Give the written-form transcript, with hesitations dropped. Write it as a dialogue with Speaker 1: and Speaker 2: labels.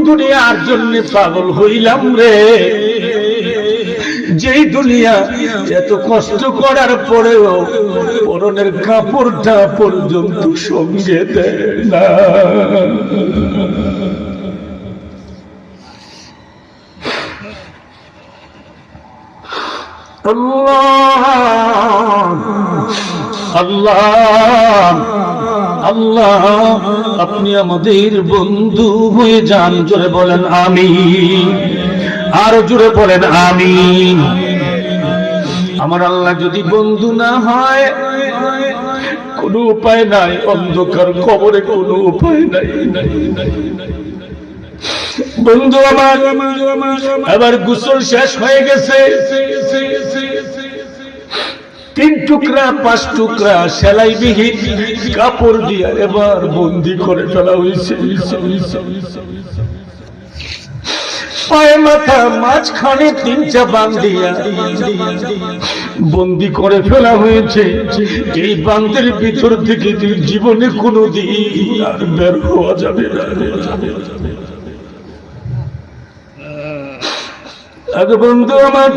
Speaker 1: দুনিয়ার জন্য পাগল হইলাম রে, যেই দুনিয়া এত কষ্ট করার পরেও পরনের কাপড়টা পর্যন্ত সঙ্গে দেয় না। আল্লাহ আল্লাহ আল্লাহ, আপনি আমাদের বন্ধু হয়ে যান। জোরে বলেন আমিন, আরো জোরে বলেন আমিন। আমার আল্লাহ যদি বন্ধু না হয় কোনো উপায় নাই, অন্ধকার কবরে কোনো উপায় নাই। বন্ধু আমার এবার গোসল শেষ হয়ে গেছে, 3 টুকরা 5 টুকরা সেলাইবিহীন কাপড় দিয়ে এবার বন্দি করে ফেলা হয়েছে। পায়ে মাথা মাঝখানে 3টা বাঁধ দিয়া বন্দি করে ফেলা হয়েছে। এই বাঁধের ভিতর থেকে তুই জীবনে কোনোদিন আর বের হওয়া যাবে না। বন্ধু আমার